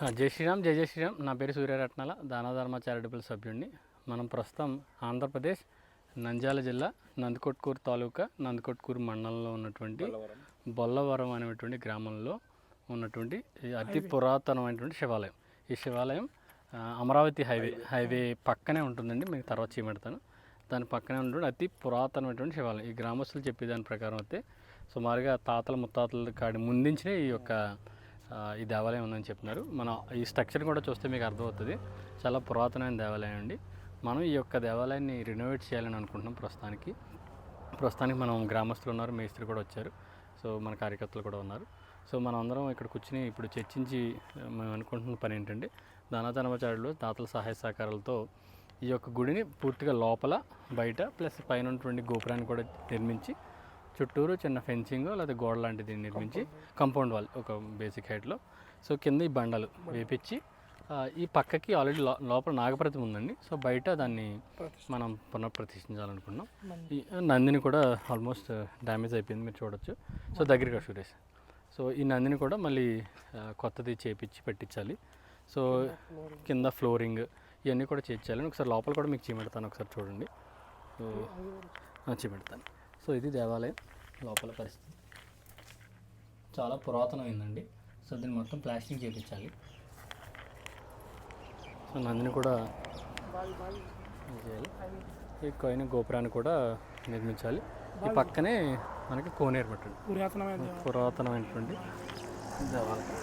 జై శ్రీరామ్, జై జై శ్రీరామ్. నా పేరు సూర్యరత్నాల, దానధర్మ చారిటబుల్ సభ్యుడిని. మనం ప్రస్తుతం ఆంధ్రప్రదేశ్ నంద్యాల జిల్లా నందికొట్కూరు తాలూకా నందికొట్కూరు మండలంలో ఉన్నటువంటి బొల్లవరం అనేటువంటి గ్రామంలో ఉన్నటువంటి అతి పురాతనమైనటువంటి శివాలయం. ఈ శివాలయం అమరావతి హైవే పక్కనే ఉంటుందండి. మీకు తర్వాత చూపెడతాను. దాని పక్కనే ఉన్నటువంటి అతి పురాతనమైనటువంటి శివాలయం. ఈ గ్రామస్తులు చెప్పే దాని ప్రకారం అయితే సుమారుగా తాతల ముత్తాతల కాడి ముందించిన ఈ దేవాలయం ఉందని చెప్తున్నారు. మనం ఈ స్ట్రక్చర్ కూడా చూస్తే మీకు అర్థమవుతుంది. చాలా పురాతనమైన దేవాలయం అండి. మనం ఈ యొక్క దేవాలయాన్ని రెనోవేట్ చేయాలని అనుకుంటున్నాం. ప్రస్తుతానికి మనం గ్రామస్తులు ఉన్నారు, మేస్త్రి కూడా వచ్చారు, సో మన కార్యకర్తలు కూడా ఉన్నారు. సో మనం అందరం ఇక్కడ కూర్చుని ఇప్పుడు చర్చించి మేము అనుకుంటున్న పని ఏంటంటే, దానధర్మచారులు తాతల సహాయ సహకారాలతో ఈ యొక్క గుడిని పూర్తిగా లోపల బయట ప్లస్ పైన ఉన్నటువంటి గోపురాన్ని కూడా నిర్మించి చుట్టూరు చిన్న ఫెన్సింగ్ లేదా గోడ లాంటిది నిర్మించి కాంపౌండ్ వాల్ ఒక బేసిక్ హైట్లో, సో కింద ఈ బండలు వేపించి ఈ పక్కకి ఆల్రెడీ లోపల నాగప్రతిమ ఉందండి. సో బయట దాన్ని మనం పునఃప్రతిష్ఠించాలనుకున్నాం. ఈ నందిని కూడా ఆల్మోస్ట్ డ్యామేజ్ అయిపోయింది, మీరు చూడొచ్చు. సో దగ్గరికి సురేష్. సో ఈ నందిని కూడా మళ్ళీ కొత్తది చేపించి పెట్టించాలి. సో కింద ఫ్లోరింగ్ ఇవన్నీ కూడా చేయించాలని ఒకసారి లోపల కూడా మీకు చూపెడతాను, ఒకసారి చూడండి. సో చూపెడతాను. సో ఇది దేవాలయం లోపల పరిస్థితి. చాలా పురాతనమైందండి. సో దీన్ని మొత్తం ప్లాస్టింగ్ చేయించాలి. సో నందిని కూడా చేయాలి. ఈ కొయిన గోపురాన్ని కూడా నిర్మించాలి. ఈ పక్కనే మనకి కోనేరు పట్టండి, పురాతనమైనటువంటి దేవాలయం.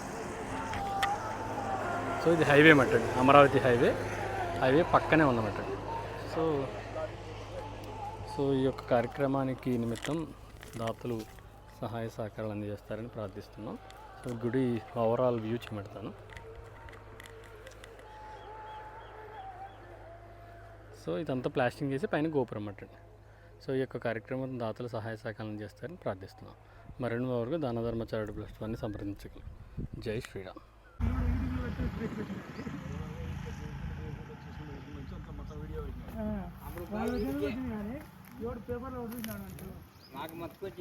సో ఇది హైవే మట్టండి, అమరావతి హైవే పక్కనే ఉందన్నమాట. సో ఈ యొక్క కార్యక్రమానికి నిమిత్తం దాతలు సహాయ సహకారాలు అందజేస్తారని ప్రార్థిస్తున్నాం. సో గుడి ఓవరాల్ వ్యూ చూపెడతాను. సో ఇదంతా ప్లాస్టింగ్ చేసి పైన గోపురం అట్టండి. సో ఈ యొక్క కార్యక్రమం దాతలు సహాయ సహకారాలు చేస్తారని ప్రార్థిస్తున్నాం. మరిన్ని వరకు దానధర్మ చారిటబుల్ ట్రస్ట్ని సంప్రదించగలరు. జై శ్రీరామ్. నాకు మర్చిపోయి